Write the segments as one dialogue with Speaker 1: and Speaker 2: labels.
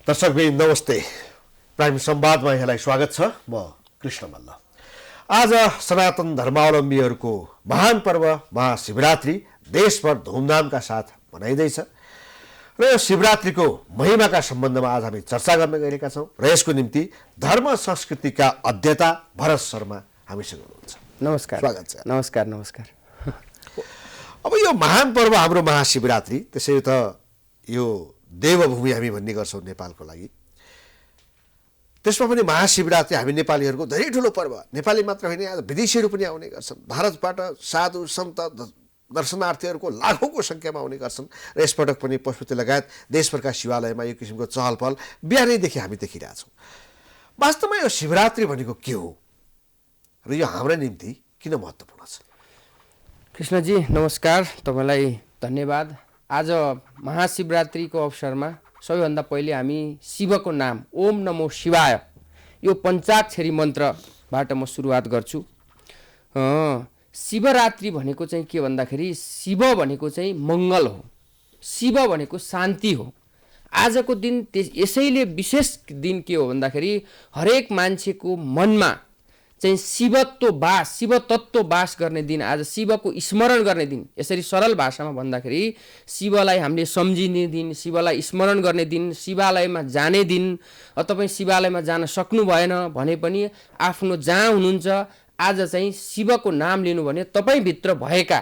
Speaker 1: दर्शकबिन नमस्ते। प्राइम संवादमा यहाँलाई स्वागत छ। म कृष्ण मल्ल। आज सनातन धर्मावलम्बीहरूको महान पर्व महाशिवरात्रि देशभर धुमधामका साथ मनाइँदैछ र यो शिवरात्रिको महिमाका सम्बन्धमा आज हामी चर्चा गर्न गएका छौँ र यसको निम्ति धर्म संस्कृतिका अध्येता भरत शर्मा हामीसँग हुनुहुन्छ।
Speaker 2: नमस्कार।
Speaker 1: स्वागत छ।
Speaker 2: नमस्कार नमस्कार।
Speaker 1: अब यो महान पर्व हाम्रो महाशिवरात्रि, त्यसै त यो देवभूमि हामी भन्ने गर्छौँ नेपालको लागि। त्यसमा पनि महाशिवरात्रि हामी नेपालीहरूको धेरै ठुलो पर्व। नेपाली मात्र होइन, आज विदेशीहरू पनि आउने गर्छन्। भारतबाट साधु सन्त दर्शनार्थीहरूको लाखौँको सङ्ख्यामा आउने गर्छन् र यसपटक पनि पशुपति लगायत देशभरका शिवालयमा यो किसिमको चहल पहल बिहानैदेखि हामी देखिरहेछौँ। वास्तवमा यो शिवरात्रि भनेको के हो र यो हाम्रो निम्ति किन महत्त्वपूर्ण छ?
Speaker 2: कृष्णजी नमस्कार, तपाईँलाई धन्यवाद। आज महाशिवरात्रिको अवसरमा सबैभन्दा पहिले हामी शिवको नाम ओम नमो शिवाय यो पञ्चाक्षरी मन्त्रबाट म सुरुवात गर्छु। शिवरात्रि भनेको चाहिँ के भन्दाखेरि शिव भनेको चाहिँ मङ्गल हो, शिव भनेको शान्ति हो। आजको दिन यसैले विशेष दिन के हो भन्दाखेरि हरेक मान्छेको मनमा चाहिँ शिव तत्त्व बास गर्ने दिन, आज शिवको स्मरण गर्ने दिन। यसरी सरल भाषामा भन्दाखेरि शिवलाई हामीले सम्झिने दिन, शिवलाई स्मरण गर्ने दिन, शिवालयमा जाने दिन। तपाईँ शिवालयमा जान सक्नु भएन भने पनि आफ्नो जहाँ हुनुहुन्छ आज चाहिँ शिवको नाम लिनु भने तपाईँभित्र भएका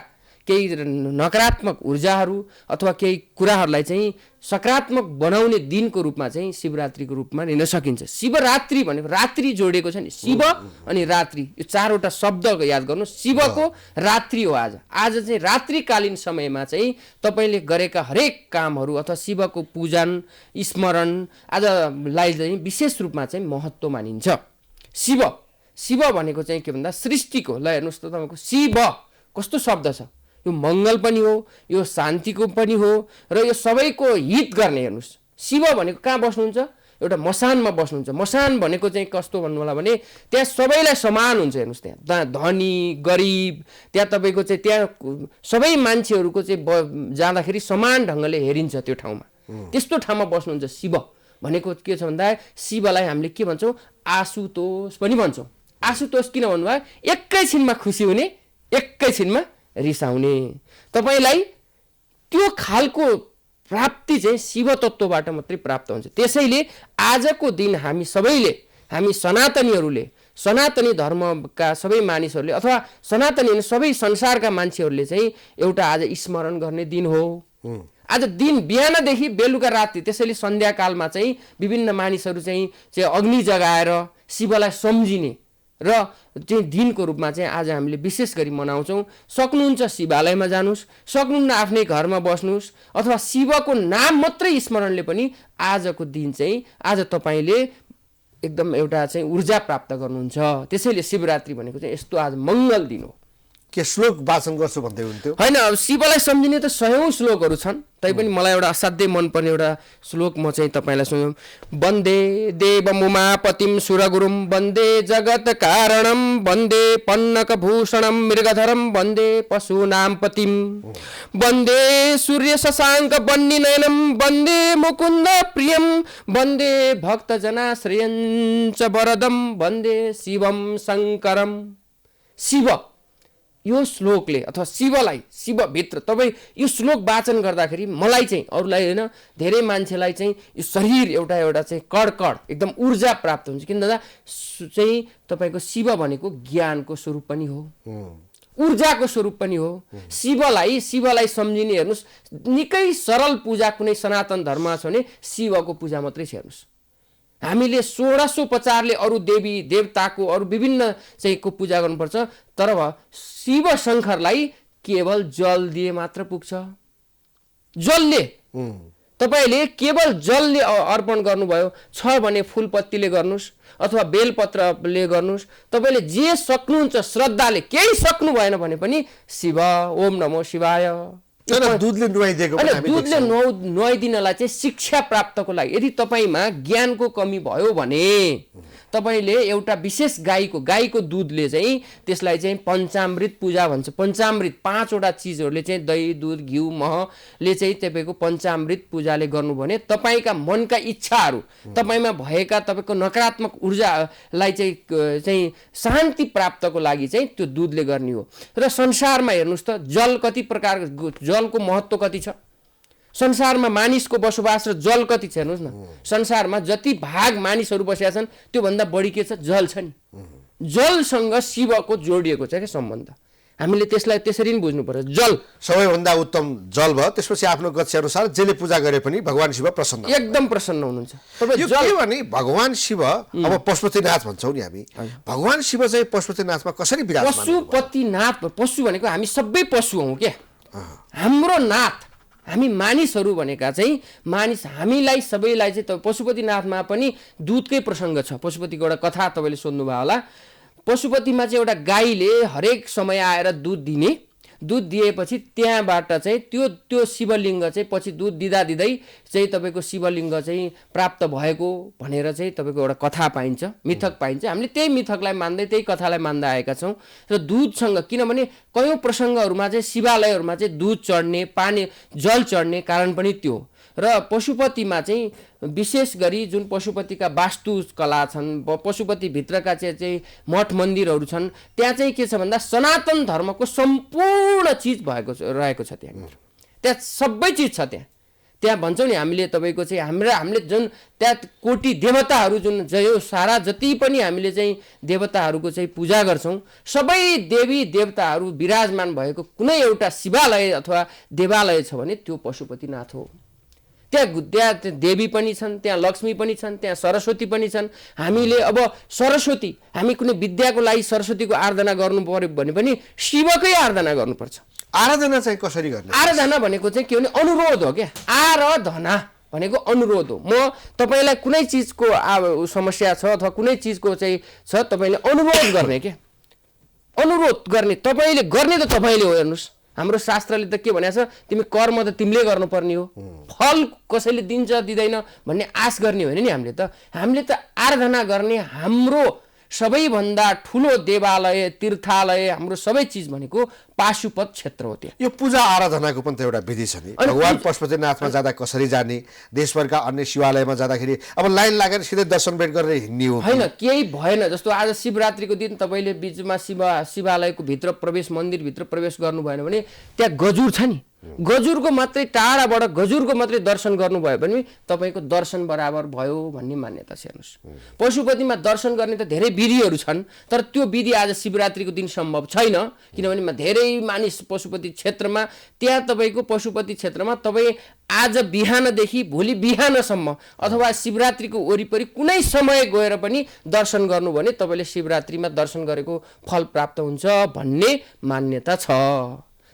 Speaker 2: केही नकारात्मक ऊर्जाहरू अथवा केही कुराहरूलाई चाहिँ सकारात्मक बनाउने दिनको रूपमा चाहिँ शिवरात्रिको रूपमा लिन सकिन्छ। शिवरात्रि भनेको रात्रि जोडेको छ नि, शिव अनि रात्रि, यो चारवटा शब्द याद गर्नु। शिवको रात्रि हो आज। आज चाहिँ रात्रिकालीन समयमा चाहिँ तपाईँले गरेका हरेक कामहरू अथवा शिवको पूजन स्मरण आजलाई चाहिँ विशेष रूपमा चाहिँ महत्त्व मानिन्छ। शिव भनेको चाहिँ के भन्दा सृष्टिको, ल हेर्नुहोस् त तपाईँको शिव कस्तो शब्द छ। यो मङ्गल पनि हो, यो शान्तिको पनि हो र यो सबैको हित गर्ने। हेर्नुहोस् शिव भनेको कहाँ बस्नुहुन्छ? एउटा मसानमा बस्नुहुन्छ। मसान भनेको चाहिँ कस्तो भन्नु होला भने त्यहाँ सबैलाई समान हुन्छ। हेर्नुहोस् त्यहाँ धनी गरिब, त्यहाँ तपाईँको चाहिँ त्यहाँ सबै मान्छेहरूको चाहिँ जाँदाखेरि समान ढङ्गले हेरिन्छ त्यो ठाउँमा। त्यस्तो ठाउँमा बस्नुहुन्छ शिव भनेको। के छ भन्दा शिवलाई हामीले के भन्छौँ? आशुतोष पनि भन्छौँ। आशुतोष किन भन्नुभयो? एकैछिनमा खुसी हुने, एकैछिनमा रिसाउने। तपाईँलाई त्यो खालको प्राप्ति चाहिँ शिव तत्त्वबाट मात्रै प्राप्त हुन्छ। त्यसैले आजको दिन हामी सबैले, हामी सनातनीहरूले, सनातनी धर्मका सबै मानिसहरूले अथवा सनातनी सबै संसारका मान्छेहरूले चाहिँ एउटा आज स्मरण गर्ने दिन हो। आज दिन बिहानदेखि बेलुका राति, त्यसैले सन्ध्याकालमा चाहिँ विभिन्न मानिसहरू चाहिँ अग्नि जगाएर शिवलाई सम्झिने र चाहिँ दिनको रूपमा चाहिँ आज हामीले विशेष गरी मनाउँछौँ। सक्नुहुन्छ शिवालयमा जानुहोस्, सक्नुहुन्न आफ्नै घरमा बस्नुहोस्, अथवा शिवको नाम मात्रै स्मरणले पनि आजको दिन चाहिँ आज तपाईँले एकदम एउटा चाहिँ ऊर्जा प्राप्त गर्नुहुन्छ। त्यसैले शिवरात्रि भनेको चाहिँ यस्तो आज मङ्गल दिन हो।
Speaker 1: के श्लोक वाचन गर्छु भन्दै हुन्थ्यो?
Speaker 2: होइन, शिवलाई सम्झिने त सयौँ श्लोकहरू छन्, तैपनि मलाई एउटा असाध्यै मनपर्ने एउटा श्लोक म चाहिँ तपाईँलाई सुनाउँ। वन्दे देवमुमापतिं सुरगुरुं वन्दे जगत् कारणं वन्दे पन्नकभूषणं मृगधरं वन्दे पशूनां पतिं वन्दे सूर्यशशाङ्क वह्निनयनं वन्दे मुकुन्द प्रियं वन्दे भक्तजनाश्रयं च वरदं वन्दे शिवं शङ्करं। शिव यो श्लोकले अथवा शिवलाई, शिवभित्र तपाईँ यो श्लोक वाचन गर्दाखेरि मलाई चाहिँ, अरूलाई होइन धेरै मान्छेलाई चाहिँ यो शरीर एउटा चाहिँ कडकड एकदम ऊर्जा प्राप्त हुन्छ। किन भन्दा चाहिँ तपाईँको शिव भनेको ज्ञानको स्वरूप पनि हो, ऊर्जाको स्वरूप पनि हो। शिवलाई सम्झिने, हेर्नुहोस् निकै सरल पूजा कुनै सनातन धर्ममा छ भने शिवको पूजा मात्रै छ। हेर्नुहोस् हामीले 1650ले अरू देवी देवताको अरू विभिन्न चाहिँ को पूजा गर्नुपर्छ, तर शिव शङ्करलाई केवल जल दिए मात्र पुग्छ। जलले तपाईँले केवल जलले अर्पण गर्नुभयो छ भने फुलपत्तीले गर्नुहोस् अथवा बेलपत्रले गर्नुहोस्। तपाईँले जे सक्नुहुन्छ श्रद्धाले, केही सक्नु भएन भने पनि शिव ओम नमो शिवाय
Speaker 1: तर दुधले नुहाइदिएको पनि
Speaker 2: होइन,
Speaker 1: हामी
Speaker 2: दुधले
Speaker 1: देख्छौँ।
Speaker 2: नुहाइदिनलाई चाहिँ शिक्षा प्राप्तको लागि यदि तपाईँमा ज्ञानको कमी भयो भने तपाईँले एउटा विशेष गाईको दुधले चाहिँ त्यसलाई चाहिँ पञ्चामृत पूजा भन्छ। पञ्चामृत 5वटा चिजहरूले चाहिँ दही, दुध, घिउ, महले चाहिँ तपाईँको पञ्चामृत पूजाले गर्नु भने तपाईँका मनका इच्छाहरू, तपाईँमा भएका तपाईँको नकारात्मक ऊर्जालाई चाहिँ शान्ति प्राप्तको लागि चाहिँ त्यो दुधले गर्ने हो। र संसारमा हेर्नुहोस् त जल कति प्रकार, जलको महत्त्व कति छ संसारमा, मानिसको बसोबास र जल कति छ हेर्नुहोस् न। संसारमा जति भाग मानिसहरू बसेका छन् त्योभन्दा बढी के छ, जल छ नि। जलसँग शिवको जोडिएको छ क्या सम्बन्ध। हामीले त्यसलाई त्यसरी नै बुझ्नु पर्छ। जल
Speaker 1: सबैभन्दा उत्तम जल भयो, त्यसपछि आफ्नो गति अनुसार जसले पूजा गरे पनि भगवान शिव प्रसन्न,
Speaker 2: एकदम प्रसन्न हुनुहुन्छ। तपाईँ
Speaker 1: यो के भने भगवान शिव अब पशुपतिनाथ भन्छौँ नि हामी, भगवान शिव चाहिँ पशुपतिनाथमा कसरी विराजमान?
Speaker 2: पशुपतिनाथ, पशु भनेको हामी सबै पशु हौँ क्या। हाम्रो नाथ हामी मानिसहरू भनेका चाहिँ मानिस, हामीलाई सबैलाई चाहिँ पशुपतिनाथमा पनि दुधकै प्रसङ्ग छ। पशुपतिको एउटा कथा तपाईँले सोध्नुभयो होला। पशुपतिमा चाहिँ एउटा गाईले हरेक समय आएर दुध दिने, दुध दिएपछि त्यहाँबाट चाहिँ त्यो शिवलिङ्ग चाहिँ पछि दुध दिँदै चाहिँ तपाईँको शिवलिङ्ग चाहिँ प्राप्त भएको भनेर चाहिँ तपाईँको एउटा कथा पाइन्छ, मिथक पाइन्छ। हामीले त्यही मिथकलाई मान्दै त्यही कथालाई मान्दै आएका छौँ। र दुधसँग, किनभने कयौँ प्रसङ्गहरूमा चाहिँ शिवालयहरूमा चाहिँ दुध चढ्ने, पानी जल चढ्ने कारण पनि त्यो। र पशुपतिमा चाहिँ विशेष गरी जुन पशुपतिका वास्तुकला छन्, पशुपतिभित्रका चाहिँ मठ मन्दिरहरू छन्, त्यहाँ चाहिँ के छ भन्दा सनातन धर्मको सम्पूर्ण चिज रहेको छ। त्यहाँ सबै चिज छ। त्यहाँ भन्छौँ नि हामीले तपाईँको चाहिँ हामीले जुन त्यहाँ कोटी देवताहरू जुन जो सारा जति पनि हामीले चाहिँ देवताहरूको चाहिँ पूजा गर्छौँ, सबै देवी देवताहरू विराजमान भएको कुनै एउटा शिवालय अथवा देवालय छ भने त्यो पशुपतिनाथ हो। त्यहाँ देवी पनि छन्, त्यहाँ लक्ष्मी पनि छन्, त्यहाँ सरस्वती पनि छन्। हामीले अब सरस्वती, हामी कुनै विद्याको लागि सरस्वतीको आराधना गर्नु पर्यो भने पनि शिवकै आराधना गर्नुपर्छ।
Speaker 1: आराधना चाहिँ कसरी गर्ने?
Speaker 2: आराधना भनेको चाहिँ के भने अनुरोध हो क्या। आराधना भनेको अनुरोध हो। म तपाईँलाई कुनै चिजको समस्या छ अथवा कुनै चिजको चाहिँ छ, तपाईँले अनुरोध गर्ने क्या, अनुरोध गर्ने। तपाईँले गर्ने त तपाईँले हो। हेर्नुहोस् हाम्रो शास्त्रले त के भनेको छ, तिमी कर्म त तिमीले गर्नुपर्ने हो, फल कसैले दिन्छ दिँदैन भन्ने आश गर्ने होइन नि। हामीले त आराधना गर्ने, हाम्रो सबैभन्दा ठुलो देवालय, तीर्थालय, हाम्रो सबै चिज भनेको पाशुपत क्षेत्र हो। त्यहाँ
Speaker 1: यो पूजा आराधनाको पनि त एउटा विधि छ नि। भगवान पशुपतिनाथमा जाँदा कसरी जाने, देशभरका अन्य शिवालयमा जाँदाखेरि अब लाइन लागेर सिधै दर्शन भेट गरेर हिँड्ने हो
Speaker 2: होइन, केही भएन। जस्तो आज शिवरात्रिको दिन तपाईँले बिचमा शिवालयको भित्र प्रवेश, मन्दिरभित्र प्रवेश गर्नु भएन भने त्यहाँ गजुर छ नि, गजुरको मात्रै टाढाबाट गजुरको मात्रै दर्शन गर्नुभयो भने तपाईँको दर्शन बराबर भयो भन्ने मान्यता छ। हेर्नुहोस् पशुपतिमा दर्शन गर्ने त धेरै विधिहरू छन्, तर त्यो विधि आज शिवरात्रिको दिन सम्भव छैन। किनभने धेरै मानिस पशुपति क्षेत्रमा, त्यहाँ तपाईँको पशुपति क्षेत्रमा तपाईँ आज बिहानदेखि भोलि बिहानसम्म अथवा शिवरात्रिको वरिपरि कुनै समय गएर पनि दर्शन गर्नु भने तपाईँले शिवरात्रिमा दर्शन गरेको फल प्राप्त हुन्छ भन्ने मान्यता छ।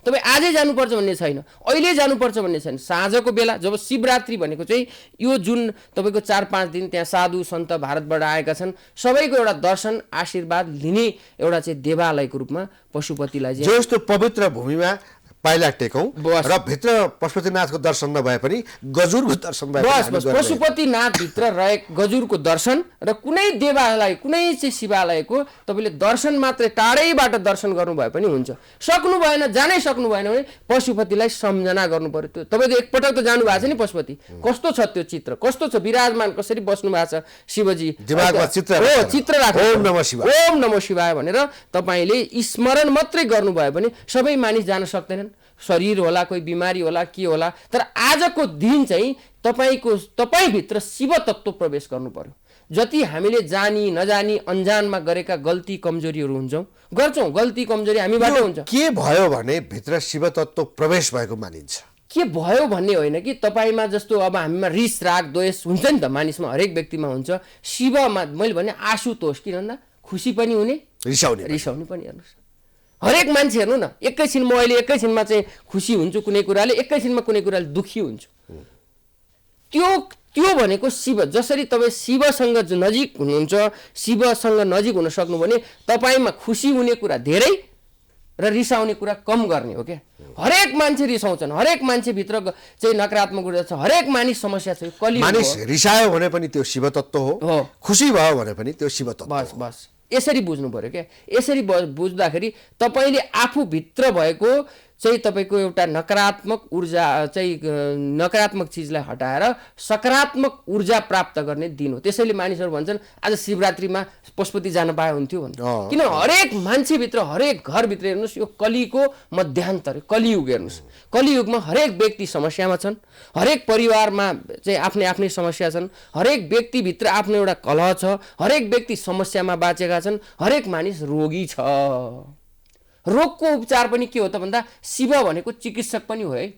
Speaker 2: तपाईँ आजै जानुपर्छ भन्ने छैन, अहिले जानुपर्छ भन्ने छैन। साँझको बेला जब शिवरात्रि भनेको चाहिँ यो जुन तपाईँको 4-5 दिन त्यहाँ साधु सन्त भारतबाट आएका छन्, सबैको एउटा दर्शन आशीर्वाद लिने एउटा चाहिँ देवालयको रूपमा पशुपतिलाई
Speaker 1: जो यस्तो पवित्र भूमिमा पाइला टेकौँ र भित्र पशुपतिनाथको दर्शन नभए पनि गजुरको दर्शन भए
Speaker 2: बस पशुपतिनाथ भित्र रहे गजुरको दर्शन र कुनै देवालय, कुनै चाहिँ शिवालयको तपाईँले दर्शन मात्रै टाढैबाट दर्शन गर्नु भए पनि हुन्छ। सक्नु भएन, जानै सक्नु भएन भने पशुपतिलाई सम्झना गर्नु पर्यो। त्यो तपाईँले एकपटक त जानु भएको छ नि पशुपति, कस्तो छ त्यो चित्र, कस्तो छ विराजमान, कसरी बस्नु भएको छ शिवजी,
Speaker 1: दिमागमा
Speaker 2: चित्र राख्नु,
Speaker 1: ओम नमः शिवाय,
Speaker 2: ओम नमः शिवाय भनेर तपाईँले स्मरण मात्रै गर्नुभयो भने सबै मानिस जान सक्दैनन्। शरीर होला, कोही बिमारी होला, के होला, तर आजको दिन चाहिँ तपाईँभित्र शिव तत्त्व प्रवेश गर्नु पर्यो। जति हामीले जानी नजानी अन्जानमा गरेका गल्ती कमजोरीहरू गर्छौँ, गल्ती कमजोरी हामीबाट हुन्छ।
Speaker 1: के भयो भने भित्र शिव तत्त्व प्रवेश भएको मानिन्छ।
Speaker 2: के भयो भन्ने होइन कि तपाईँमा जस्तो अब हामीमा रिस राग द्वेष हुन्छ नि त, मानिसमा हरेक व्यक्तिमा हुन्छ। शिवमा मैले भने आशुतोष, किन भन्दा खुसी पनि हुने, रिसाउने पनि। हेर्नुहोस् हरेक मान्छे हेर्नु न, एकैछिन म अहिले एकैछिनमा चाहिँ खुसी हुन्छु कुनै कुराले, एकैछिनमा कुनै कुराले दुःखी हुन्छु। त्यो भनेको शिव। जसरी तपाईँ शिवसँग नजिक हुनुहुन्छ, शिवसँग नजिक हुन सक्नु भने तपाईँमा खुसी हुने कुरा धेरै र रिसाउने कुरा कम गर्ने हो क्या। हरेक मान्छे रिसाउँछन्, हरेक मान्छेभित्र चाहिँ नकारात्मक ऊर्जा छ, हरेक मानिस समस्या छ। कलियुग
Speaker 1: मानिस
Speaker 2: हो।
Speaker 1: रिसायो भने पनि त्यो शिव तत्व
Speaker 2: हो।
Speaker 1: हो, खुसी भयो भने पनि त्यो शिव तत्व
Speaker 2: बस
Speaker 1: हो।
Speaker 2: बस यसरी बुझ्नु पर्यो क्या। यसरी बुझ्दाखेरि तपाईँले आफूभित्र भएको चाहिँ तपाईँको एउटा नकारात्मक ऊर्जा चाहिँ नकारात्मक चिजलाई हटाएर सकारात्मक ऊर्जा प्राप्त गर्ने दिन हो। त्यसैले मानिसहरू भन्छन् आज शिवरात्रिमा पशुपति जान पाए हुन्थ्यो भने। किन हरेक मान्छेभित्र हरेक घरभित्र हेर्नुहोस् यो कलिको मध्यान्तर कलियुग हेर्नुहोस्। कलियुगमा हरेक व्यक्ति समस्यामा छन्, हरेक परिवारमा चाहिँ आफ्नै आफ्नै समस्या छन्, हरेक व्यक्तिभित्र आफ्नो एउटा कलह छ, हरेक व्यक्ति समस्यामा बाँचेका छन्, हरेक मानिस रोगी छ। रोगको उपचार पनि के हो त भन्दा शिव भनेको चिकित्सक पनि हो है।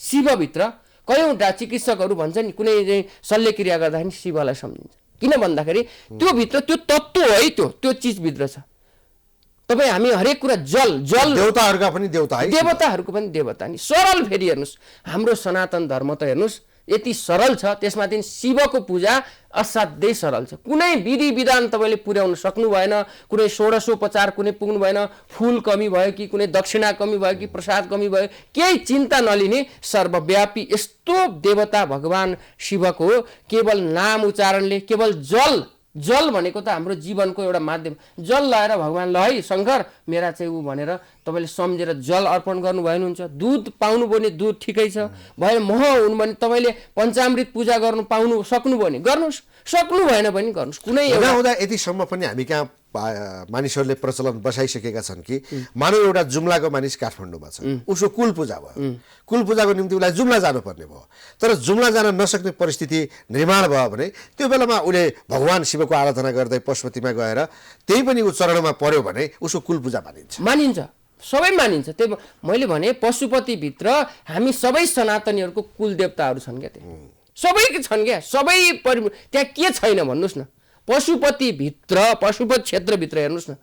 Speaker 2: शिवभित्र कयौँवटा चिकित्सकहरू भन्छन् कुनै चाहिँ शल्यक्रिया गर्दाखेरि शिवलाई सम्झिन्छ। किन भन्दाखेरि त्यो भित्र त्यो तत्त्व हो है, त्यो चिजभित्र छ। तपाईँ हामी हरेक कुरा जल
Speaker 1: देवताहरूका पनि देवता है,
Speaker 2: देवताहरूको पनि देवता नि। सरल फेरि हेर्नुहोस् हाम्रो सनातन धर्म त हेर्नुहोस् यति सरल छ, त्यसमा चाहिँ शिवको पूजा असाध्यै सरल छ। कुनै विधि विधान तपाईँले पुर्याउन सक्नु भएन, कुनै षोडशोपचार कुनै पुग्नु भएन, फुल कमी भयो कि कुनै दक्षिणा कमी भयो कि प्रसाद कमी भयो, केही चिन्ता नलिने सर्वव्यापी यस्तो देवता भगवान शिवको केवल नाम उच्चारणले, केवल जल भनेको त हाम्रो जीवनको एउटा माध्यम। जल लगाएर भगवान ल है शङ्कर मेरा चाहिँ ऊ भनेर तपाईँले सम्झेर जल अर्पण गर्नुभयो भने हुन्छ। दुध पाउनुभयो भने दुध ठिकै छ, भयो मह हुनु भने तपाईँले पञ्चामृत पूजा गर्नु पाउनु सक्नुभयो भने गर्नुहोस्, सक्नु भएन भने गर्नुहोस्। कुनै
Speaker 1: हुँदा यतिसम्म पनि हामी कहाँ मानिसहरूले प्रचलन बसाइसकेका छन् कि मानव एउटा जुम्लाको मानिस काठमाडौँमा छ, उसको कुल पूजा भयो, कुल पूजाको निम्ति उसलाई जुम्ला जानुपर्ने भयो, तर जुम्ला जान नसक्ने परिस्थिति निर्माण भयो भने त्यो बेलामा उसले भगवान शिवको आराधना गर्दै पशुपतिमा गएर त्यही पनि ऊ चरणमा पर्यो भने उसको कुल पूजा
Speaker 2: मानिन्छ, सबै मानिन्छ। त्यही मैले भने पशुपतिभित्र हामी सबै सनातनीहरूको कुल देवताहरू छन् क्या, त्यहाँ सबै छन् क्या, सबै त्यहाँ के छैन भन्नुहोस् न। पशुपतिभित्र पशुपत क्षेत्रभित्र हेर्नुहोस् न,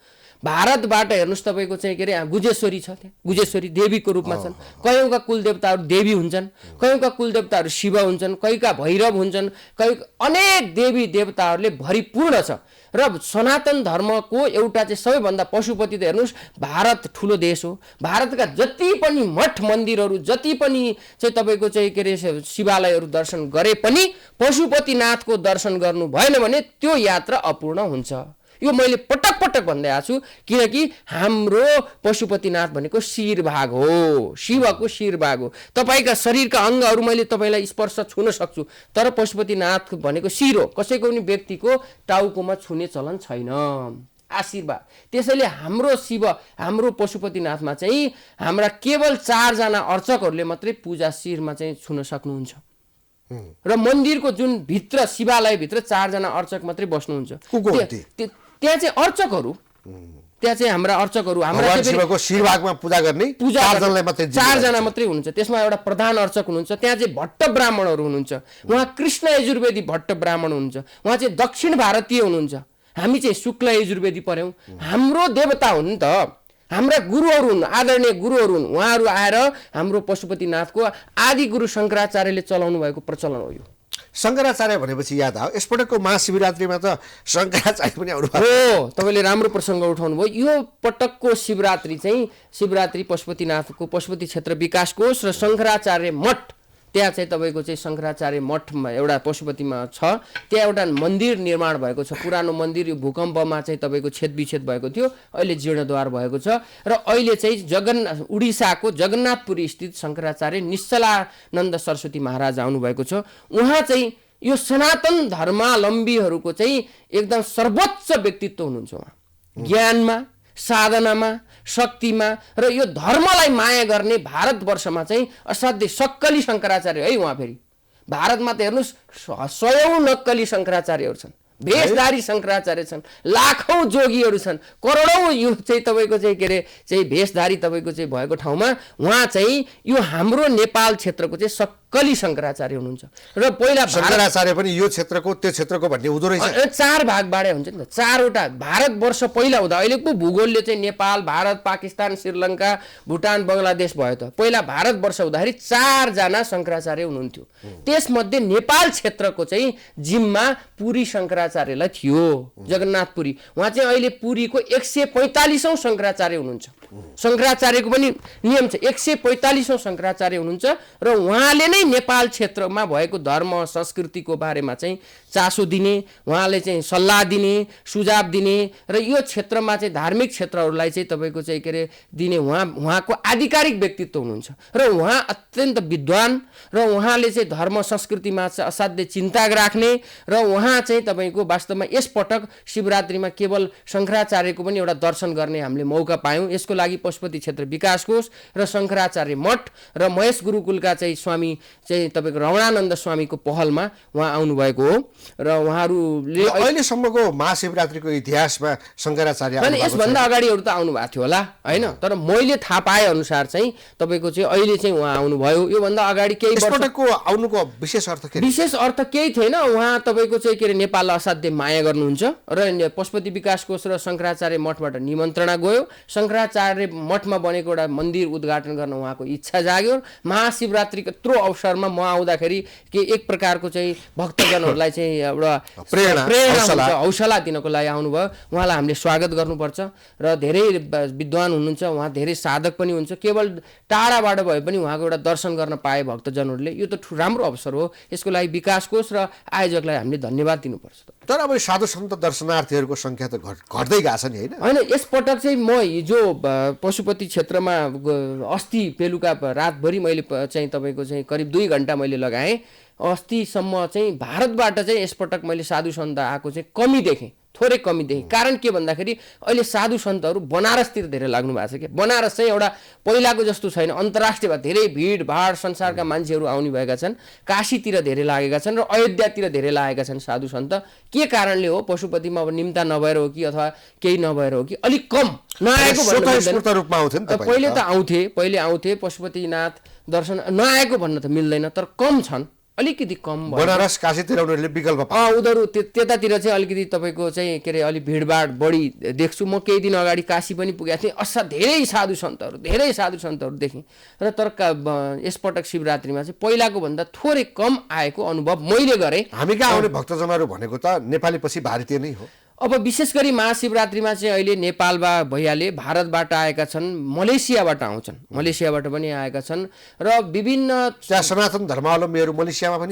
Speaker 2: भारतबाट हेर्नुहोस् तपाईँको चाहिँ के अरे गुजेश्वरी छ, त्यहाँ गुजेश्वरी देवीको रूपमा छन्। कयौँका कुलदेवताहरू देवी हुन्छन्, कयौँका कुलदेवताहरू शिव हुन्छन्, कयौँका भैरव हुन्छन्, कयौँ अनेक देवी देवताहरूले भरिपूर्ण छ। र सनातन धर्मको एउटा चाहिँ सबैभन्दा पशुपति त हेर्नुहोस् भारत ठुलो देश हो, भारतका जति पनि मठ मन्दिरहरू जति पनि चाहिँ तपाईँको चाहिँ के अरे शिवालयहरू दर्शन गरे पनि पशुपतिनाथको दर्शन गर्नु भएन भने त्यो यात्रा अपूर्ण हुन्छ। यो मैले पटक पटक भन्दै आएको छु, किनकि हाम्रो पशुपतिनाथ भनेको शिरभाग हो, शिवको शिरभाग हो। तपाईँका शरीरका अङ्गहरू मैले तपाईँलाई स्पर्श छुन सक्छु, तर पशुपतिनाथ भनेको शिर हो, कसैको पनि व्यक्तिको टाउकोमा छुने चलन छैन। आशीर्वाद। त्यसैले हाम्रो शिव हाम्रो पशुपतिनाथमा चाहिँ हाम्रा केवल 4 जना अर्चकहरूले मात्रै पूजा शिरमा चाहिँ छुन सक्नुहुन्छ। र मन्दिरको जुन भित्र शिवालयभित्र 4 जना अर्चक मात्रै बस्नुहुन्छ। त्यहाँ चाहिँ अर्चकहरू, त्यहाँ चाहिँ हाम्रा अर्चकहरू
Speaker 1: हाम्रा शिवको शिरभागमा पूजा गर्ने 4
Speaker 2: जना मात्रै हुनुहुन्छ। त्यसमा एउटा प्रधान अर्चक हुनुहुन्छ, त्यहाँ चाहिँ भट्ट ब्राह्मणहरू हुनुहुन्छ, उहाँ कृष्ण यजुर्वेदी भट्ट ब्राह्मण हुनुहुन्छ, उहाँ चाहिँ दक्षिण भारतीय हुनुहुन्छ, हामी चाहिँ शुक्ल यजुर्वेदी पढ्यौँ। हाम्रो देवता हुन् नि त, हाम्रा गुरुहरू हुन्, आदरणीय गुरुहरू हुन्, उहाँहरू आएर हाम्रो पशुपतिनाथको आदि गुरु शङ्कराचार्यले चलाउनु भएको प्रचलन हो। यो
Speaker 1: शङ्कराचार्य भनेपछि याद आयो यसपटकको महाशिवरात्रिमा त शङ्कराचार्य पनि आउनु
Speaker 2: हो। तपाईँले राम्रो प्रसङ्ग उठाउनु भयो। यो पटकको शिवरात्रि चाहिँ शिवरात्रि पशुपतिनाथको पशुपति क्षेत्र विकास कोष र शङ्कराचार्य मठ, त्यहाँ चाहिँ तपाईँको चाहिँ शङ्कराचार्य मठमा एउटा पशुपतिमा छ, त्यहाँ एउटा मन्दिर निर्माण भएको छ। पुरानो मन्दिर यो भूकम्पमा चाहिँ तपाईँको छेदविच्छेद भएको थियो, अहिले जीर्णोद्धार भएको छ। र अहिले चाहिँ उडिसाको जगन्नाथपुरी स्थित शङ्कराचार्य निश्चलानन्द सरस्वती महाराज आउनुभएको छ। उहाँ चाहिँ यो सनातन धर्मावलम्बीहरूको चाहिँ एकदम सर्वोच्च व्यक्तित्व हुनुहुन्छ। उहाँ ज्ञानमा, साधनामा, शक्तिमा र यो धर्मलाई माया गर्ने भारतवर्षमा चाहिँ असाध्यै सक्कली शङ्कराचार्य है। उहाँ फेरि भारतमा त हेर्नुहोस् 100औं नक्कली शङ्कराचार्यहरू छन्, भेषधारी शङ्कराचार्य छन्, लाखौं जोगीहरू छन्, करोडौं यो चाहिँ तपाईँको चाहिँ के अरे चाहिँ भेषधारी तपाईँको चाहिँ भएको ठाउँमा उहाँ चाहिँ यो हाम्रो नेपाल क्षेत्रको चाहिँ सक्कली शङ्कराचार्य हुनुहुन्छ। र पहिला
Speaker 1: शङ्कराचार्य पनि यो क्षेत्रको त्यो क्षेत्रको भन्ने हुँदो रहेछ।
Speaker 2: 4 भागबाटै हुन्छ नि त, 4वटा भारतवर्ष पहिला हुँदा अहिलेको भूगोलले चाहिँ नेपाल, भारत, पाकिस्तान, श्रीलङ्का, भुटान, बङ्गलादेश भयो त। पहिला भारतवर्ष हुँदाखेरि 4 जना शङ्कराचार्य हुनुहुन्थ्यो। त्यसमध्ये नेपाल क्षेत्रको चाहिँ जिम्मा पुरी शङ्कराचार्य शङ्कराचार्यलाई थियो जगन्नाथपुरी। उहाँ चाहिँ अहिले पुरीको 145औं शङ्कराचार्य हुनुहुन्छ। शङ्कराचार्यको पनि नियम छ, 145औं शङ्कराचार्य हुनुहुन्छ र उहाँले नै नेपाल क्षेत्रमा भएको धर्म संस्कृतिको बारेमा चाहिँ चासो दिने, उहाँले चाहिँ सल्लाह दिने, सुझाव दिने र यो क्षेत्रमा चाहिँ धार्मिक क्षेत्रहरूलाई चाहिँ तपाईँको चाहिँ के अरे दिने उहाँको आधिकारिक व्यक्तित्व हुनुहुन्छ र उहाँ अत्यन्त विद्वान र उहाँले चाहिँ धर्म संस्कृतिमा चाहिँ असाध्य चिन्ता राख्ने र उहाँ चाहिँ तपाईँको वास्तवमा यसपटक शिवरात्रिमा केवल शङ्कराचार्यको पनि एउटा दर्शन गर्ने हामीले मौका पायौँ। यसको लागि पशुपति क्षेत्र विकास कोष र शङ्कराचार्य मठ र महेश गुरुकुलका चाहिँ स्वामी चाहिँ तपाईँको रमणानन्द स्वामीको पहलमा उहाँ आउनुभएको हो र उहाँहरूले
Speaker 1: अहिलेसम्मको महाशिवरात्रिको इतिहासमा शङ्कराचार्य
Speaker 2: यसभन्दा अगाडिहरू त आउनु भएको थियो होला होइन, तर मैले थाहा पाए अनुसार चाहिँ तपाईँको चाहिँ अहिले चाहिँ उहाँ आउनुभयो। योभन्दा अगाडि केही
Speaker 1: वर्षको आउनुको विशेष अर्थ के?
Speaker 2: विशेष अर्थ केही थिएन। उहाँ तपाईँको चाहिँ के अरे नेपाललाई असाध्य माया गर्नुहुन्छ र पशुपति विकास कोष र शङ्कराचार्य मठबाट निमन्त्रणा गयो। शङ्कराचार्य मठमा बनेको एउटा मन्दिर उद्घाटन गर्न उहाँको इच्छा जाग्यो। महाशिवरात्रिको यत्रो अवसरमा म आउँदाखेरि के एक प्रकारको चाहिँ भक्तजनहरूलाई चाहिँ एउटा प्रेरणा हौसला दिनको लागि आउनुभयो। उहाँलाई हामीले स्वागत गर्नुपर्छ र धेरै विद्वान हुनुहुन्छ उहाँ, धेरै साधक पनि हुन्छ। केवल टाढाबाट भए पनि उहाँको एउटा दर्शन गर्न पाए भक्तजनहरूले, यो त राम्रो अवसर हो। यसको लागि विकास कोष र आयोजकलाई हामीले धन्यवाद दिनुपर्छ।
Speaker 1: तर अब साधु सन्त दर्शनार्थीहरूको सङ्ख्या त घट्दै गएको छ नि होइन?
Speaker 2: यसपटक चाहिँ म हिजो पशुपति क्षेत्रमा अस्ति बेलुका रातभरि मैले चाहिँ तपाईँको चाहिँ करिब 2 घन्टा मैले लगाएँ। अस्तिसम्म चाहिँ भारतबाट चाहिँ यसपटक मैले साधु सन्त आएको चाहिँ कमी देखेँ, थोरै कमी देखेँ। कारण के भन्दाखेरि अहिले साधु सन्तहरू बनारसतिर धेरै लाग्नु भएको छ क्या। बनारस चाहिँ एउटा पहिलाको जस्तो छैन, अन्तर्राष्ट्रिय धेरै भिडभाड संसारका मान्छेहरू आउने भएका छन्। काशीतिर धेरै लागेका छन् र अयोध्यातिर धेरै लागेका छन् साधु सन्त। के कारणले हो? पशुपतिमा अब निम्ता नभएर हो कि अथवा केही नभएर हो कि अलिक कम नआएको
Speaker 1: रूपमा आउँथे नि त?
Speaker 2: पहिले आउँथे पशुपतिनाथ दर्शन, नआएको भन्न त मिल्दैन, तर कम छन्, अलिकति कम।
Speaker 1: बनारस काशीतिर उनीहरूले विकल्प
Speaker 2: उनीहरू त्यतातिर चाहिँ अलिकति तपाईँको चाहिँ के अरे अलिक भिडभाड बढी देख्छु। म केही दिन अगाडि काशी पनि पुगेको थिएँ, धेरै साधु सन्तहरू देखेँ र तर यसपटक शिवरात्रिमा चाहिँ पहिलाको भन्दा थोरै कम आएको अनुभव मैले गरेँ।
Speaker 1: हामी कहाँ आउने भक्तजनहरू भनेको त नेपाली पछि भारतीय नै हो।
Speaker 2: अब विशेष गरी महाशिवरात्रिमा चाहिँ अहिले नेपालमा भइहाले, भारतबाट आएका छन्, मलेसियाबाट आउँछन्, मलेसियाबाट पनि आएका छन् र विभिन्न
Speaker 1: सनातन धर्मावलम्बीहरू
Speaker 2: मलेसियामा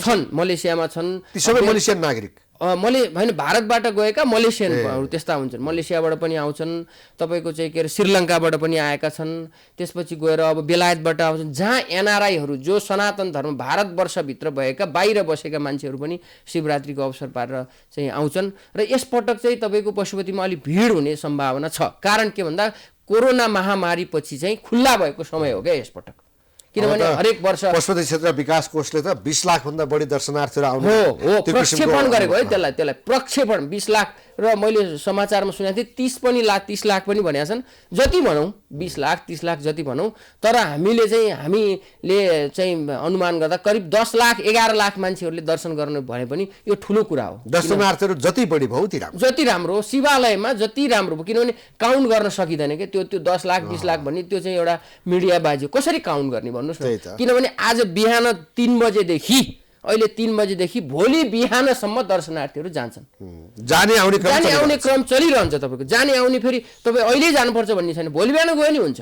Speaker 2: छन्।
Speaker 1: ती सबै मलेसियन नागरिक
Speaker 2: होइन, भारतबाट गएका मलेसियनहरू त्यस्ता हुन्छन्। मलेसियाबाट पनि आउँछन्, तपाईँको चाहिँ के अरे श्रीलङ्काबाट पनि आएका छन्। त्यसपछि गएर अब बेलायतबाट आउँछन्, जहाँ एनआरआईहरू जो सनातन धर्म भारतवर्षभित्र भएका बाहिर बसेका मान्छेहरू पनि शिवरात्रिको अवसर पारेर चाहिँ आउँछन्। र यसपटक चाहिँ तपाईँको पशुपतिमा अलिक भिड हुने सम्भावना छ। कारण के भन्दा कोरोना महामारी पछि चाहिँ खुल्ला भएको समय हो क्या यसपटक, किनभने हरेक वर्ष
Speaker 1: पशुपति क्षेत्र विकास कोषले त 20 लाखभन्दा बढी दर्शनार्थीहरू आउनु
Speaker 2: हो प्रक्षेपण गरेको है, त्यसलाई प्रक्षेपण 20 लाख र मैले समाचारमा सुनेको थिएँ 30 लाख पनि भनेका छन्। जति भनौँ 20 लाख 30 लाख जति भनौँ, तर हामीले चाहिँ अनुमान गर्दा करिब 10 लाख 11 लाख मान्छेहरूले दर्शन गर्ने भने पनि यो ठुलो कुरा हो।
Speaker 1: दर्शनार्थीहरू जति बढी भयो
Speaker 2: जति राम्रो हो, शिवालयमा जति राम्रो भयो, किनभने काउन्ट गर्न सकिँदैन क्या। त्यो 10 लाख 20 लाख भन्ने त्यो चाहिँ एउटा मिडिया बाजी हो, कसरी काउन्ट गर्ने भन्नुहोस् न। किनभने आज बिहान 3 बजेदेखि अहिले 3 बजेदेखि भोलि बिहानसम्म दर्शनार्थीहरू जान्छन्।
Speaker 1: जाने आउने
Speaker 2: क्रम चलिरहन्छ। तपाईँको जाने आउने फेरि तपाईँ अहिले जानुपर्छ भन्ने छैन, भोलि बिहान गयो नि हुन्छ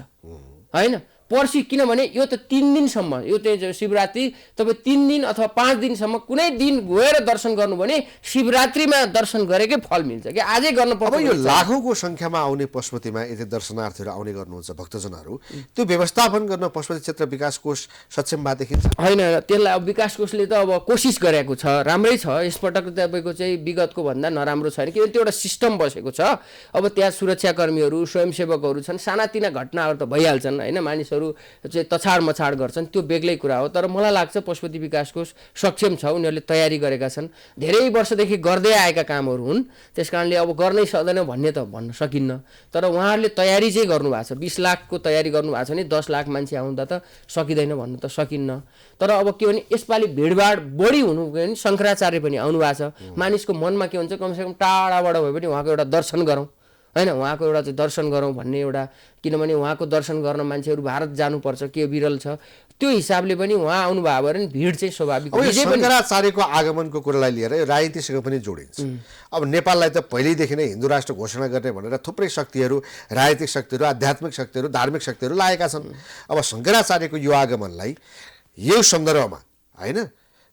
Speaker 2: होइन, पर्सि। किनभने यो त 3 दिनसम्म, यो चाहिँ शिवरात्रि तपाईँ 3 दिन अथवा 5 दिनसम्म कुनै दिन गएर दर्शन गर्नु भने शिवरात्रिमा दर्शन गरेकै फल मिल्छ कि आजै गर्नु पर्छ।
Speaker 1: अब यो लाखौँको सङ्ख्यामा आउने पशुपतिमा यदि दर्शनार्थीहरू आउने गर्नुहुन्छ भक्तजनहरू, त्यो व्यवस्थापन गर्न पशुपति क्षेत्र विकास कोष सक्षम भए देखिन्छ
Speaker 2: होइन? त्यसलाई अब विकास कोषले त अब कोसिस गरेको छ, राम्रै छ। यसपटक तपाईँको चाहिँ विगतको भन्दा नराम्रो छैन, किनभने त्यो एउटा सिस्टम बसेको छ। अब त्यहाँ सुरक्षाकर्मीहरू स्वयंसेवकहरू छन्, सानातिना घटनाहरू त भइहाल्छन् होइन, मानिसहरू चाहिँ तछाड मछाड गर्छन्, त्यो बेग्लै कुरा हो। तर मलाई लाग्छ पशुपति विकास कोष सक्षम छ, उनीहरूले तयारी गरेका छन्, धेरै वर्षदेखि गर्दै आएका कामहरू हुन्। त्यस कारणले अब गर्नै सक्दैन भन्ने त भन्न सकिन्न, तर उहाँहरूले तयारी चाहिँ गर्नुभएको छ। 20 लाखको तयारी गर्नुभएको छ भने 10 लाख मान्छे आउँदा त सकिँदैन भन्नु त सकिन्न। तर अब के भने यसपालि भिडभाड बढी हुनु भने शङ्कराचार्य पनि आउनु भएको छ। मानिसको मनमा के हुन्छ, कमसेकम टाढाबाट भए पनि उहाँको एउटा दर्शन गरौँ होइन, उहाँको एउटा चाहिँ दर्शन गरौँ भन्ने एउटा, किनभने उहाँको दर्शन गर्न मान्छेहरू भारत जानुपर्छ, के विरल छ, त्यो हिसाबले पनि उहाँ आउनुभयो भने भिड चाहिँ स्वाभाविक
Speaker 1: अब यो
Speaker 2: विजय पनि।
Speaker 1: शङ्कराचार्यको आगमनको कुरालाई लिएर यो राजनीतिसँग पनि जोडिन्छ। अब नेपाललाई त पहिल्यैदेखि नै हिन्दू राष्ट्र घोषणा गर्ने भनेर थुप्रै शक्तिहरू, राजनीतिक शक्तिहरू, आध्यात्मिक शक्तिहरू, धार्मिक शक्तिहरू लागेका छन्। अब शङ्कराचार्यको यो आगमनलाई यो सन्दर्भमा होइन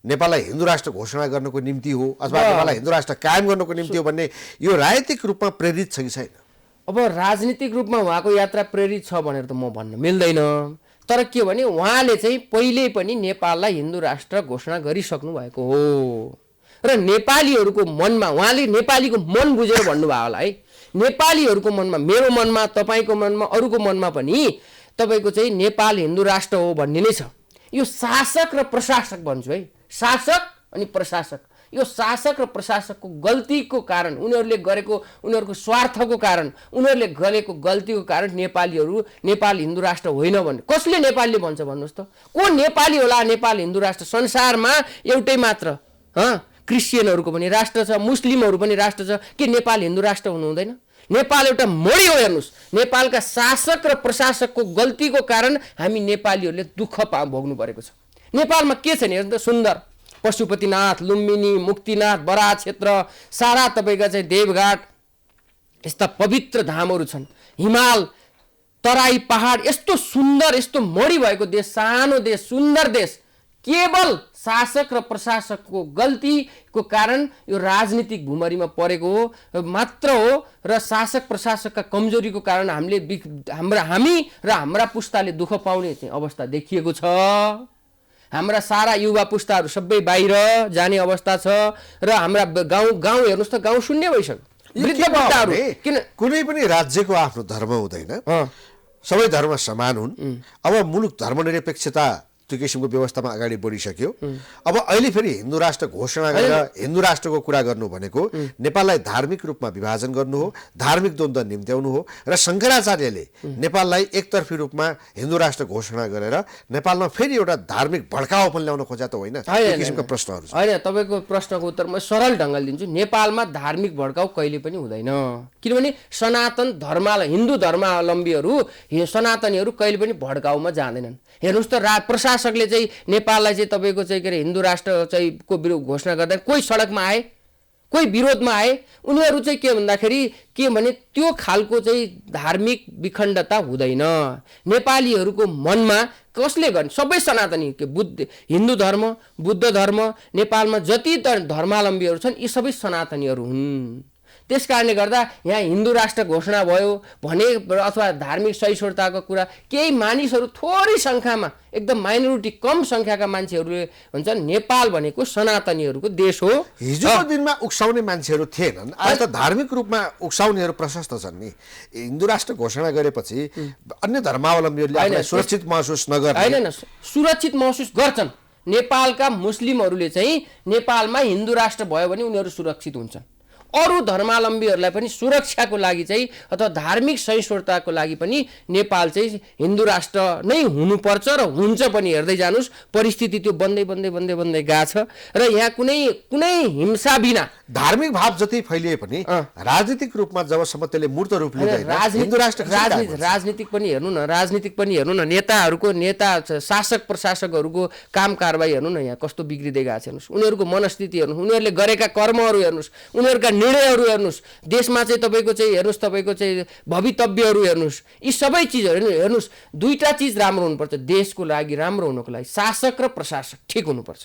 Speaker 1: नेपाललाई हिन्दू राष्ट्र घोषणा गर्नको निम्ति हो अथवा नेपाललाई हिन्दू राष्ट्र कायम गर्नको निम्ति हो भन्ने यो राजनीतिक रूपमा प्रेरित छ कि छैन?
Speaker 2: अब राजनीतिक रूपमा उहाँको यात्रा प्रेरित छ भनेर त म भन्न मिल्दैन, तर के भने उहाँले चाहिँ पहिले पनि नेपाललाई हिन्दू राष्ट्र घोषणा गरिसक्नु भएको हो र नेपालीहरूको मनमा उहाँले नेपालीको मन बुझेर भन्नुभयो होला है। नेपालीहरूको मनमा, मेरो मनमा, तपाईँको मनमा, अरूको मनमा पनि तपाईँको चाहिँ नेपाल हिन्दू राष्ट्र हो भन्ने नै छ। यो शासक र प्रशासक भन्छु है, शासक अनि प्रशासक, यो शासक र प्रशासकको गल्तीको कारण, उनीहरूले गरेको, उनीहरूको स्वार्थको कारण, उनीहरूले गरेको गल्तीको कारण नेपालीहरू नेपाल हिन्दू राष्ट्र होइन भन्ने कसले नेपालले भन्छ भन्नुहोस् त? को नेपाली होला नेपाल हिन्दू राष्ट्र? संसारमा एउटै मात्र क्रिस्चियनहरूको पनि राष्ट्र छ, मुस्लिमहरू पनि राष्ट्र छ, के नेपाल हिन्दू राष्ट्र हुनु हुँदैन? नेपाल एउटा मोडी हो। हेर्नुहोस्, नेपालका शासक र प्रशासकको गल्तीको कारण हामी नेपालीहरूले दुःख भोग्नु परेको छ। नेपालमा के छ नि, हेर्नु त, सुन्दर पशुपतिनाथ, लुम्बिनी, मुक्तिनाथ, बराह क्षेत्र, सारा तपाईँका चाहिँ देवघाट, यस्ता पवित्र धामहरू छन्, हिमाल, तराई, पहाड, यस्तो सुन्दर, यस्तो मडी भएको देश, सानो देश, सुन्दर देश, केवल शासक र प्रशासकको गल्तीको कारण यो राजनीतिक भुमरीमा परेको हो मात्र हो र शासक प्रशासकका कमजोरीको कारण हामी र हाम्रा पुस्ताले दुःख पाउने चाहिँ अवस्था देखिएको छ। हाम्रा सारा युवा पुस्ताहरू सबै बाहिर जाने अवस्था छ र हाम्रा गाउँ हेर्नुहोस् त, गाउँ शून्य भइसक्यो। वृद्ध पुस्ताहरू, किन
Speaker 1: कुनै पनि राज्यको आफ्नो धर्म हुँदैन, सबै धर्म समान हुन्। अब मुलुक धर्मनिरपेक्षता त्यो किसिमको व्यवस्थामा अगाडि बढिसक्यो। अब अहिले फेरि हिन्दू राष्ट्र घोषणा गरेर हिन्दू राष्ट्रको कुरा गर्नु भनेको नेपाललाई धार्मिक रूपमा विभाजन गर्नु हो, धार्मिक द्वन्द्व निम्त्याउनु हो र शङ्कराचार्यले नेपाललाई एकतर्फी रूपमा हिन्दू राष्ट्र घोषणा गरेर नेपालमा फेरि एउटा धार्मिक भड्काउ पनि ल्याउन खोजा त होइन? यो किसिमका प्रश्नहरू छ।
Speaker 2: होइन, तपाईँको प्रश्नको उत्तर म सरल ढङ्गले दिन्छु। नेपालमा धार्मिक भड्काउ कहिले पनि हुँदैन, किनभने सनातन हिन्दू धर्मावलम्बीहरू, सनातनीहरू कहिले पनि भड्काउमा जाँदैनन्। हेर्नुहोस् त, प्रशासकले चाहिँ नेपाललाई चाहिँ तपाईँको चाहिँ के अरे हिन्दू राष्ट्र चाहिँ को विरोध घोषणा गर्दा कोही सडकमा आए, कोही विरोधमा आए, उनीहरू चाहिँ के भन्दाखेरि के भने त्यो खालको चाहिँ धार्मिक विखण्डता हुँदैन नेपालीहरूको मनमा। कसले गर्ने? सबै सनातनी, के हिन्दू धर्म, बुद्ध धर्म, नेपालमा जति धर्मावलम्बीहरू छन् यी सबै सनातनीहरू हुन्। त्यस कारणले गर्दा यहाँ हिन्दू राष्ट्र घोषणा भयो भने अथवा धार्मिक सहिष्णुताको कुरा, केही मानिसहरू थोरै सङ्ख्यामा, एकदम माइनोरिटी कम सङ्ख्याका मान्छेहरूले भन्छन् नेपाल भनेको सनातनीहरूको देश हो।
Speaker 1: हिजोको दिनमा उक्साउने मान्छेहरू थिएनन्, आज त धार्मिक रूपमा उक्साउनेहरू प्रशस्त छन् नि। हिन्दू राष्ट्र घोषणा गरेपछि अन्य धर्मावलम्बीहरूले आफूलाई सुरक्षित महसुस नगर्ने,
Speaker 2: होइन, सुरक्षित महसुस गर्छन्। नेपालका मुस्लिमहरूले चाहिँ नेपालमा हिन्दू राष्ट्र भयो भने उनीहरू सुरक्षित हुन्छन्। अरू धर्मावलम्बीहरूलाई पनि सुरक्षाको लागि चाहिँ अथवा धार्मिक सहिष्णुताको लागि पनि नेपाल चाहिँ हिन्दू राष्ट्र नै हुनुपर्छ र हुन्छ पनि। हेर्दै जानुहोस्, परिस्थिति त्यो बन्दै बन्दै बन्दै बन्दै गएको छ र यहाँ कुनै हिंसा बिना
Speaker 1: धार्मिक भाव जति फैलिए पनि राजनीतिक रूपमा जबसम्म त्यसले मूर्त रूप लिँदैन, हिन्दू राष्ट्र
Speaker 2: राजनीतिक पनि हेर्नु न, नेता शासक प्रशासकहरूको काम कारबाही हेर्नु न, यहाँ कस्तो बिग्रिँदै गएको छ हेर्नुहोस्। उनीहरूको मनस्थिति हेर्नुहोस्, उनीहरूले गरेका कर्महरू हेर्नुहोस्, उनीहरूका निर्णयहरू हेर्नुहोस्, देशमा चाहिँ तपाईँको चाहिँ हेर्नुहोस्, तपाईँको चाहिँ भवितव्यहरू हेर्नुहोस्, यी सबै चिजहरू हेर्नुहोस्। दुईटा चिज राम्रो हुनुपर्छ देशको लागि, राम्रो हुनको लागि शासक र प्रशासक ठिक हुनुपर्छ।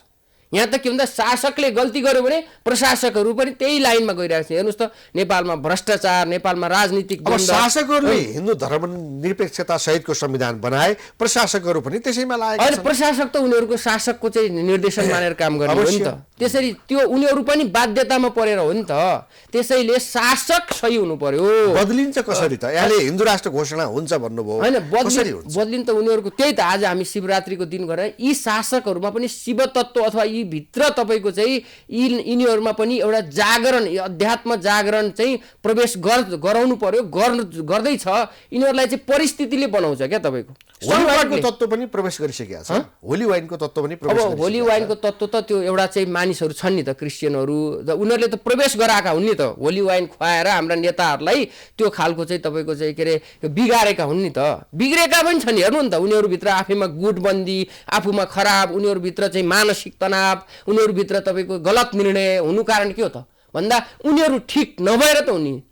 Speaker 2: यहाँ त के भन्दा शासकले गल्ती गर्यो भने प्रशासकहरू पनि त्यही लाइनमा गइरहेको छ। हेर्नुहोस् त, नेपालमा भ्रष्टाचार, नेपालमा राजनीतिक
Speaker 1: शासकहरूले हिन्दू धर्म निरपेक्षता सहितको संविधान बनाए, प्रशासकहरू पनि त्यसैमा लागेका छन्।
Speaker 2: प्रशासक त उनीहरूको शासकको चाहिँ निर्देशन मानेर काम गर्ने हो नि त, त्यसरी त्यो उनीहरू पनि बाध्यतामा परेर हो नि त। त्यसैले शासक सही हुनु पर्यो।
Speaker 1: बदलिन्छ कसरी त? यहाँले हिन्दू राष्ट्र घोषणा हुन्छ भन्नुभयो,
Speaker 2: होइन, बदलिन्छ त उनीहरूको। त्यही त आज हामी शिवरात्रिको दिन गरेर यी शासकहरूमा पनि शिव तत्त्व अथवा यी यी भित्र तपाईँको चाहिँ यिनीहरूमा पनि एउटा जागरण, अध्यात्म जागरण चाहिँ प्रवेश गराउनु पर्यो, गर्दैछ। यिनीहरूलाई चाहिँ परिस्थितिले बनाउँछ क्या तपाईँको।
Speaker 1: होली वाइनको तत्त्व पनि प्रवेश गरिसकेको छ। होली वाइनको तत्त्व पनि प्रवेश
Speaker 2: अब होली वाइनको तत्त्व त त्यो एउटा चाहिँ मानिसहरू छन् नि त, क्रिस्चियनहरू, उनीहरूले त प्रवेश गराएका हुन् नि त। होली वाइन खुवाएर हाम्रा नेताहरूलाई त्यो खालको चाहिँ तपाईँको चाहिँ के अरे बिगारेका हुन् नि त। बिग्रेका पनि छन्, हेर्नु नि त। उनीहरूभित्र आफैमा गुटबन्दी, आफूमा खराब, उनीहरूभित्र चाहिँ मानसिक तनाव, उनीहरूभित्र तपाईँको गलत निर्णय हुनु कारण के हो त भन्दा उनीहरू ठिक नभएर त हुने।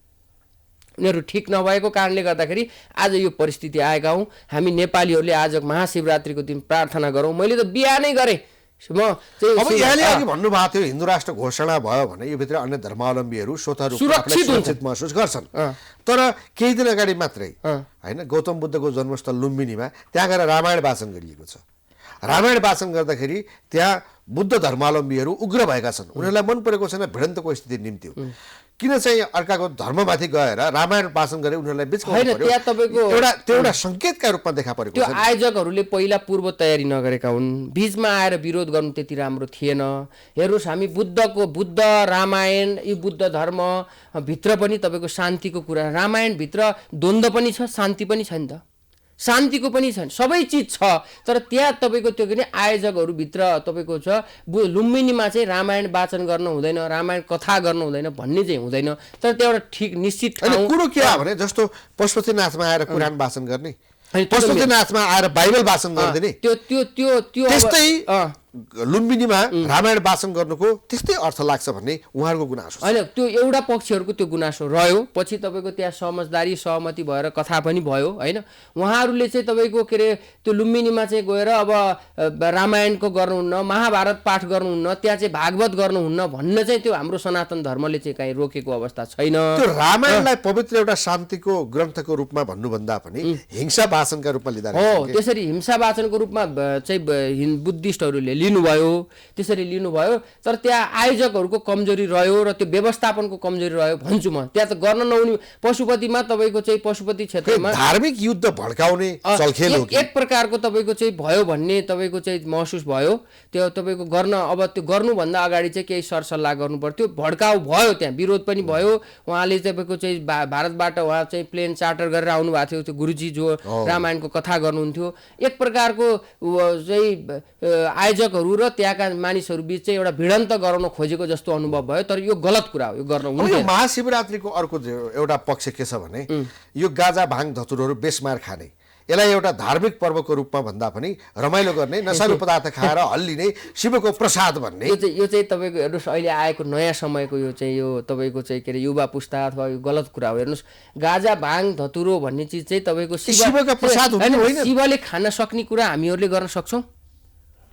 Speaker 2: उनीहरू ठिक नभएको कारणले गर्दाखेरि आज यो परिस्थिति आएका हौँ। हामी नेपालीहरूले आज महाशिवरात्रिको दिन प्रार्थना गरौँ। मैले त बिहानै गरेँ।
Speaker 1: अब यहाँले अघि भन्नुभएको थियो हिन्दू राष्ट्र घोषणा भयो भने यो भित्र अन्य धर्मावलम्बीहरू स्वतः सुरक्षित महसुस गर्छन्। तर केही दिन अगाडि मात्रै होइन, गौतम बुद्धको जन्मस्थल लुम्बिनीमा त्यहाँ गएर रामायण वाचन गरिएको छ। रामायण वाचन गर्दाखेरि त्यहाँ बुद्ध धर्मावलम्बीहरू उग्र भएका छन्। उनीहरूलाई मन परेको छैन, भिडन्तको स्थिति निम्त्यो। किन चाहिँ अर्काको धर्ममाथि गएर रामायण वाचन गरे उनीहरूलाई बिचको एउटा सङ्केतका रूपमा देखा परेको
Speaker 2: त्यो आयोजकहरूले पहिला पूर्व तयारी नगरेका हुन्। बीचमा आएर विरोध गर्नु त्यति राम्रो थिएन। हेर्नुहोस्, हामी बुद्ध रामायण, यी बुद्ध धर्म भित्र पनि तपाईँको शान्तिको कुरा, रामायणभित्र द्वन्द्व पनि छ, शान्ति पनि छ नि त। शान्तिको पनि छ, सबै चिज छ। तर त्यहाँ तपाईँको त्यो के अरे आयोजकहरूभित्र तपाईँको छ लुम्बिनीमा चाहिँ रामायण वाचन गर्नु हुँदैन, रामायण कथा गर्नु हुँदैन भन्ने चाहिँ हुँदैन। तर त्यो एउटा ठिक निश्चित
Speaker 1: कुरो के हो भने जस्तो पशुपतिनाथमा आएर कुरान वाचन गर्ने, पशुपतिनाथमा आएर बाइबल वाचन गरिदिने, त्यस्तै लुम्बिनीमा रामायण वाचन गर्नुको त्यस्तै अर्थ लाग्छ भन्ने उहाँहरूको गुनासो
Speaker 2: होइन। त्यो एउटा पक्षहरूको त्यो गुनासो रह्यो। पछि तपाईँको त्यहाँ समझदारी सहमति भएर कथा पनि भयो होइन। उहाँहरूले चाहिँ तपाईँको के अरे त्यो लुम्बिनीमा चाहिँ गएर अब रामायणको गर्नुहुन्न, महाभारत पाठ गर्नुहुन्न, त्यहाँ चाहिँ भागवत गर्नुहुन्न भन्न चाहिँ त्यो हाम्रो सनातन धर्मले चाहिँ कहीँ रोकेको अवस्था छैन।
Speaker 1: त्यो रामायणलाई पवित्र एउटा शान्तिको ग्रन्थको रूपमा भन्नुभन्दा पनि हिंसा वाचनका रूपमा लिँदा
Speaker 2: हो। त्यसरी हिंसा वाचनको रूपमा चाहिँ बुद्धिस्टहरूले लिनुभयो, त्यसरी लिनुभयो। तर त्यहाँ आयोजकहरूको कमजोरी रह्यो र त्यो व्यवस्थापनको कमजोरी रह्यो भन्छु म। त्यहाँ त गर्न नहुने पशुपतिमा तपाईँको चाहिँ पशुपति क्षेत्रमा
Speaker 1: धार्मिक युद्ध भड्काउने चलखेल हो।
Speaker 2: एक प्रकारको तपाईँको चाहिँ भयो भन्ने तपाईँको चाहिँ महसुस भयो। त्यो तपाईँको गर्न अब त्यो गर्नुभन्दा अगाडि चाहिँ केही सरसल्लाह गर्नु पर्थ्यो। भड्काउ भयो, त्यहाँ विरोध पनि भयो। उहाँले तपाईँको चाहिँ भारतबाट उहाँ चाहिँ प्लेन चार्टर गरेर आउनु भएको थियो, त्यो गुरुजी जो रामायणको कथा गर्नुहुन्थ्यो। एक प्रकारको चाहिँ आयोजकहरू र त्यहाँका मानिसहरू बिच चाहिँ एउटा भिडन्त गराउन खोजेको जस्तो अनुभव भयो। तर यो गलत कुरा हो, यो गर्न हुँदैन।
Speaker 1: महाशिवरात्रिको अर्को एउटा पक्ष के छ भने यो गाजा भाङ धतुरहरू बेसमार खाने, यसलाई एउटा धार्मिक पर्वको रूपमा भन्दा पनि रमाइलो गर्ने, नशालु पदार्थ खाएर हल्लिने, शिवको प्रसाद भन्ने।
Speaker 2: यो चाहिँ तपाईँको हेर्नुहोस् अहिले आएको नयाँ समयको यो चाहिँ यो तपाईँको चाहिँ के अरे युवा पुस्ता अथवा यो गलत कुरा हो। हेर्नुहोस्, गाजा भाङ धतुरो भन्ने चिज चाहिँ तपाईँको
Speaker 1: शिवका प्रसाद होइन।
Speaker 2: शिवले खान सक्ने कुरा हामीहरूले गर्न सक्छौँ।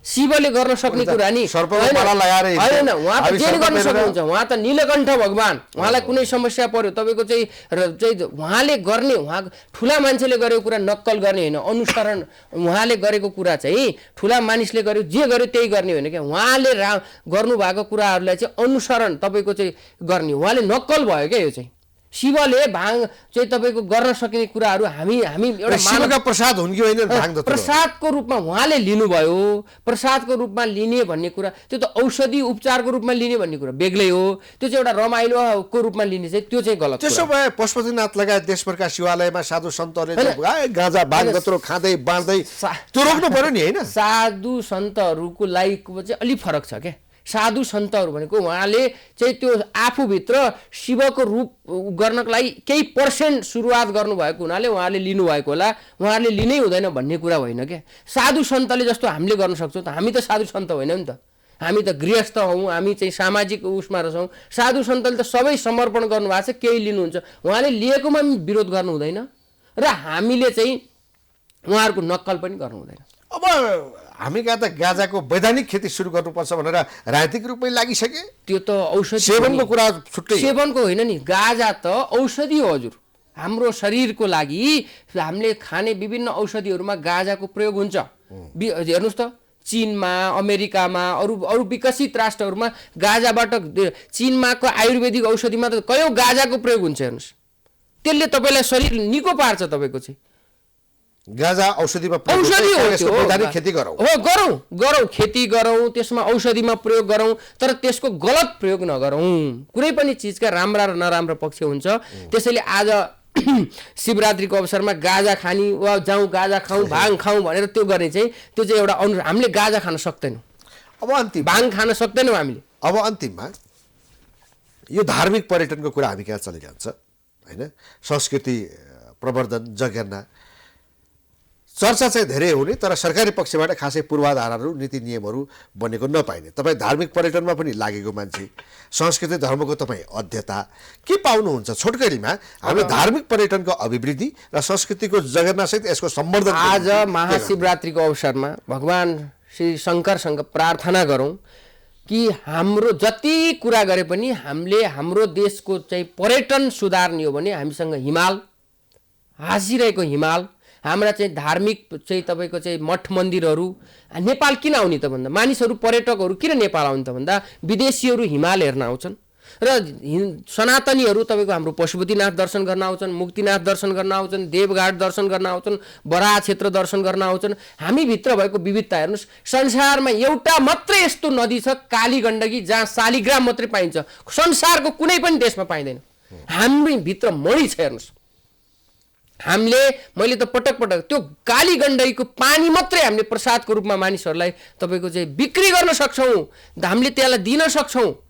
Speaker 2: शिवले गर्न सक्ने कुरा नि होइन, उहाँ त जे गर्न सक्नुहुन्छ। उहाँ त नीलकण्ठ भगवान, उहाँलाई कुनै समस्या पर्यो तपाईँको चाहिँ उहाँले गर्ने, उहाँ ठुला मान्छेले गरेको कुरा नक्कल गर्ने होइन, अनुसरण उहाँले गरेको कुरा चाहिँ ठुला मानिसले गर्यो जे गर्यो त्यही गर्ने होइन क्या। उहाँले गर्नुभएको कुराहरूलाई चाहिँ अनुसरण तपाईँको चाहिँ गर्ने, उहाँले नक्कल भयो क्या। यो चाहिँ शिवले भाङ चाहिँ तपाईँको गर्न सक्ने कुराहरू हामी एउटा
Speaker 1: शिवका प्रसाद हुन् कि होइन,
Speaker 2: प्रसादको रूपमा उहाँले लिनुभयो। प्रसादको रूपमा लिने भन्ने कुरा त्यो त औषधि उपचारको रूपमा लिने भन्ने कुरा बेग्लै हो। त्यो चाहिँ एउटा रमाइलोको रूपमा लिने चाहिँ त्यो चाहिँ गलत।
Speaker 1: त्यसो भए पशुपतिनाथ लगायत देशभरका शिवालयमा साधु सन्तहरूले गाजा भाङ धतुरो खाँदै बाँड्दै त्यो रोक्नु पर्यो नि होइन।
Speaker 2: साधु सन्तहरूको लाइकको चाहिँ अलिक फरक छ क्या। साधु सन्तहरू भनेको उहाँले चाहिँ त्यो आफूभित्र शिवको रूप गर्नको लागि केही पर्सेन्ट सुरुवात गर्नुभएको हुनाले उहाँले लिनुभएको होला, उहाँले लिनै हुँदैन भन्ने कुरा होइन क्या। साधु सन्तले जस्तो हामीले गर्न सक्छौँ त? हामी त साधु सन्त होइनौँ नि त, हामी त गृहस्थ हौँ, हामी चाहिँ सामाजिक उसमा रहछौँ। साधु सन्तले त सबै समर्पण गर्नुभएको छ, केही लिनुहुन्छ। उहाँले लिएकोमा विरोध गर्नु हुँदैन र हामीले चाहिँ उहाँहरूको नक्कल पनि गर्नु हुँदैन।
Speaker 1: अब हामी कहाँ त गाजाको वैधानिक खेती सुरु गर्नुपर्छ भनेर राजनीतिक रूपमै लागिसके।
Speaker 2: त्यो त औषधि
Speaker 1: सेवनको कुरा छुट्टै,
Speaker 2: सेवनको होइन नि। गाजा त औषधि हो हजुर। हाम्रो शरीरको लागि हामीले खाने विभिन्न औषधिहरूमा गाजाको प्रयोग हुन्छ। हेर्नुहोस् त, चीनमा, अमेरिकामा, अरू विकसित राष्ट्रहरूमा गाजाबाट, चीनमाको आयुर्वेदिक औषधिमा त कयौँ गाजाको प्रयोग हुन्छ। हेर्नुहोस्, त्यसले तपाईँलाई शरीर निको पार्छ। तपाईँको चाहिँ
Speaker 1: गाँजा औषधिमा प्रयोग हुन्छ,
Speaker 2: औषधि हो
Speaker 1: यसको
Speaker 2: त्यो।
Speaker 1: वैधानिक खेती गरौँ।
Speaker 2: हो, गरौँ खेती गरौँ, त्यसमा औषधिमा प्रयोग गरौँ, तर त्यसको गलत प्रयोग नगरौँ। कुनै पनि चिजका राम्रा र नराम्रो पक्ष हुन्छ। त्यसैले आज शिवरात्रिको अवसरमा गाजा खाने वा जाउँ गाजा खाउँ भाङ खाउँ भनेर त्यो गर्ने चाहिँ त्यो चाहिँ एउटा हामीले गाजा खान सक्दैनौँ,
Speaker 1: अब अन्तिम
Speaker 2: भाङ खान सक्दैनौँ हामीले।
Speaker 1: अब अन्तिममा यो धार्मिक पर्यटनको कुरा हामी कहाँ चले जान्छ होइन, संस्कृति प्रवर्धन जगेर्ना चर्चा चाहिँ धेरै हुने, तर सरकारी पक्षबाट खासै पूर्वाधारहरू नीति नियमहरू बनेको नपाइने। तपाईँ धार्मिक पर्यटनमा पनि लागेको मान्छे, संस्कृति धर्मको तपाईँ अध्येता, के पाउनुहुन्छ छोटकरीमा हामी धार्मिक पर्यटनको अभिवृद्धि र संस्कृतिको जगेर्नासहित यसको सम्वर्धन?
Speaker 2: आज महाशिवरात्रिको अवसरमा भगवान श्री शङ्करसँग प्रार्थना गरौँ कि हाम्रो जति कुरा गरे पनि हामीले हाम्रो देशको चाहिँ पर्यटन सुधार्ने हो भने हामीसँग हिमाल, हाँसिरहेको हिमाल, हाम्रा चाहिँ धार्मिक चाहिँ तपाईँको चाहिँ मठ मन्दिरहरू। नेपाल किन आउने त भन्दा, मानिसहरू पर्यटकहरू किन नेपाल आउने त भन्दा विदेशीहरू हिमाल हेर्न आउँछन् र सनातनीहरू तपाईँको हाम्रो पशुपतिनाथ दर्शन गर्न आउँछन्, मुक्तिनाथ दर्शन गर्न आउँछन्, देवघाट दर्शन गर्न आउँछन्, बराह क्षेत्र दर्शन गर्न आउँछन्। हामीभित्र भएको विविधता हेर्नुहोस्, संसारमा एउटा मात्रै यस्तो नदी छ काली गण्डकी जहाँ शालिग्राम मात्रै पाइन्छ, संसारको कुनै पनि देशमा पाइँदैन। हामी भित्र मणि छ हेर्नुहोस्। हामीले मैले त पटक पटक त्यो काली गण्डकीको पानी मात्रै हामीले प्रसादको रूपमा मानिसहरूलाई तपाईँको चाहिँ बिक्री गर्न सक्छौँ, हामीले त्यसलाई दिन सक्छौँ।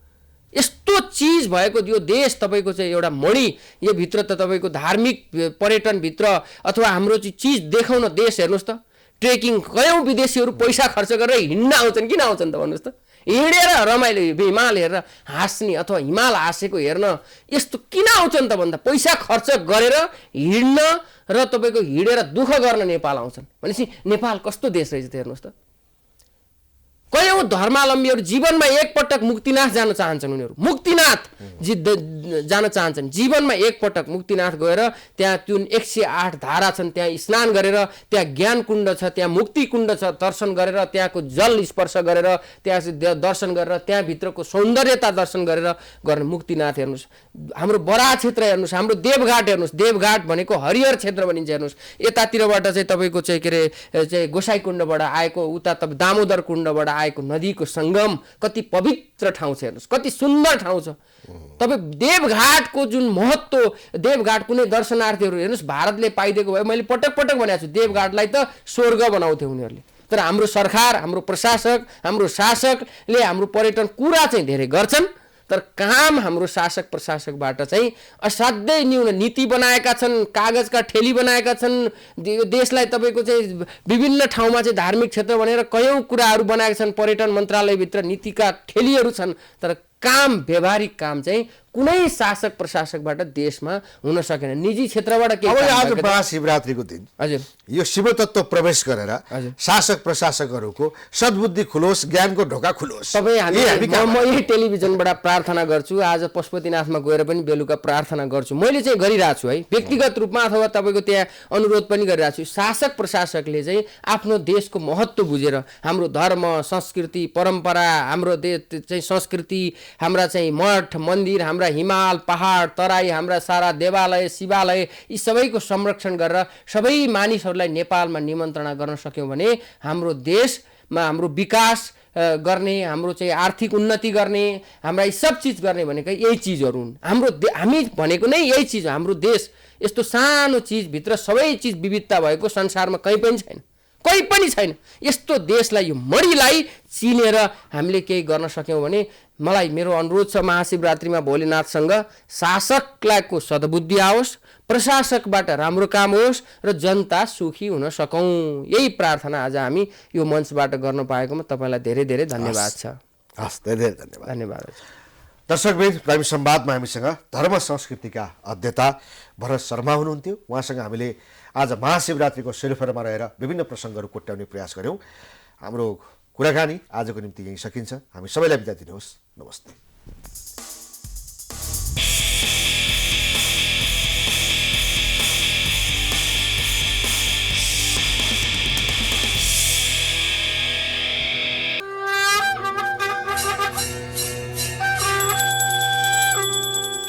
Speaker 2: यस्तो चिज भएको यो देश तपाईँको चाहिँ एउटा मणि, यो भित्र त तपाईँको धार्मिक पर्यटनभित्र अथवा हाम्रो चाहिँ चिज देखाउन देश हेर्नुहोस् त। ट्रेकिङ कयौँ विदेशीहरू पैसा खर्च गरेर हिँड्न आउँछन्, किन आउँछन् त भन्नुहोस् त? हिँडेर रमाइलो हिमाल हेरेर हाँस्ने अथवा हिमाल हाँसेको हेर्न यस्तो किन आउँछन् त भन्दा पैसा खर्च गरेर हिँड्न र तपाईँको हिँडेर दुःख गर्न नेपाल आउँछन्। भनेपछि नेपाल कस्तो देश रहेछ त हेर्नुहोस् त। कयौँ धर्मावलम्बीहरू जीवनमा एकपटक मुक्तिनाथ जान चाहन्छन्, उनीहरू मुक्तिनाथ जान चाहन्छन्, जीवनमा एकपटक मुक्तिनाथ गएर त्यहाँ जुन 108 धारा छन् त्यहाँ स्नान गरेर, त्यहाँ ज्ञान कुण्ड छ, त्यहाँ मुक्ति कुण्ड छ, दर्शन गरेर त्यहाँको जल स्पर्श गरेर त्यहाँ दर्शन गरेर त्यहाँभित्रको सौन्दर्यता दर्शन गरेर गर्ने मुक्तिनाथ हेर्नुहोस्। हाम्रो बराह क्षेत्र हेर्नुहोस्, हाम्रो देवघाट हेर्नुहोस्, देवघाट भनेको हरिहर क्षेत्र भनिन्छ हेर्नुहोस्। यतातिरबाट चाहिँ तपाईँको चाहिँ के अरे चाहिँ गोसाइकुण्डबाट आएको, उता तपाईँ दामोदर कुण्डबाट आएको नदीको सङ्गम, कति पवित्र ठाउँ छ हेर्नुहोस्, कति सुन्दर ठाउँ छ। तपाईँ देवघाटको जुन महत्त्व, देवघाट कुनै दर्शनार्थीहरू हेर्नुहोस् भारतले पाइदिएको भए, मैले पटक पटक भनेको छु देवघाटलाई त स्वर्ग बनाउँथ्यो उनीहरूले। तर हाम्रो सरकार, हाम्रो प्रशासक, हाम्रो शासकले हाम्रो पर्यटन कुरा चाहिँ धेरै गर्छन्, तर काम हाम्रो शासक प्रशासकबाट चाहिँ असाध्यै न्यून नीति बनाएका छन्, कागजका ठेली बनाएका छन्। देशलाई तपाईँको चाहिँ विभिन्न ठाउँमा चाहिँ धार्मिक क्षेत्र भनेर कयौँ कुराहरू बनाएका छन्, पर्यटन मन्त्रालयभित्र नीतिका ठेलीहरू छन्, तर काम व्यावहारिक काम चाहिँ कुनै शासक प्रशासकबाट देशमा हुन सकेन। निजी क्षेत्रबाट के
Speaker 1: आज महाशिवरात्रिको दिन
Speaker 2: हजुर
Speaker 1: यो शिवतत्व प्रवेश गरेर शासक प्रशासकहरूको सद्बुद्धि खुलोस्, ज्ञानको ढोका खुलोस्।
Speaker 2: तपाईँ म यही टेलिभिजनबाट प्रार्थना गर्छु, आज पशुपतिनाथमा गएर पनि बेलुका प्रार्थना गर्छु, मैले चाहिँ गरिरहेको छु है, व्यक्तिगत रूपमा अथवा तपाईँको त्यहाँ अनुरोध पनि गरिरहेको छु। शासक प्रशासकले चाहिँ आफ्नो देशको महत्त्व बुझेर हाम्रो धर्म संस्कृति परम्परा, हाम्रो देश चाहिँ संस्कृति, हाम्रा चाहिँ मठ मन्दिर, हाम्रा हिमाल पहाड तराई, हाम्रा सारा देवालय शिवालय, यी सबैको संरक्षण गरेर सबै मानिसहरूलाई नेपालमा निमन्त्रणा गर्न सक्यौँ भने हाम्रो देशमा हाम्रो विकास गर्ने, हाम्रो चाहिँ आर्थिक उन्नति गर्ने, हाम्रा यी सब चिज गर्ने भनेको यही चिजहरू हुन्। हामी भनेको नै यही चिज हो। हाम्रो देश यस्तो सानो चिजभित्र सबै चिज विविधता भएको संसारमा कहीँ पनि छैन, कोही पनि छैन। यस्तो देशलाई, यो मणिलाई चिनेर हामीले केही गर्न सक्यौँ भने मलाई मेरो अनुरोध छ महाशिवरात्रिमा भोलेनाथसँग शासकलाई को सद्बुद्धि आओस्, प्रशासकबाट राम्रो काम होस् र जनता सुखी हुन सकौँ। यही प्रार्थना आज हामी यो मञ्चबाट गर्न पाएकोमा तपाईँलाई धेरै धेरै धन्यवाद छ।
Speaker 1: हस्, धेरै धेरै धन्यवाद।
Speaker 2: धन्यवाद।
Speaker 1: दर्शकवृन्द, प्राइम संवादमा हामीसँग धर्म संस्कृतिका अध्येता भरत शर्मा हुनुहुन्थ्यो। उहाँसँग हामीले आज महाशिवरात्रिको सेरोफेरोमा रहेर विभिन्न प्रसङ्गहरू कोट्याउने प्रयास गऱ्यौँ। हाम्रो कुराकानी आजको निम्ति यहीँ सकिन्छ। हामी सबैलाई बिदा दिनुहोस्। नमस्ते।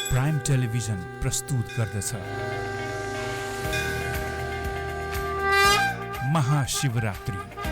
Speaker 3: प्राइम टेलिभिजन प्रस्तुत गर्दछ। महाशिवरात्रि।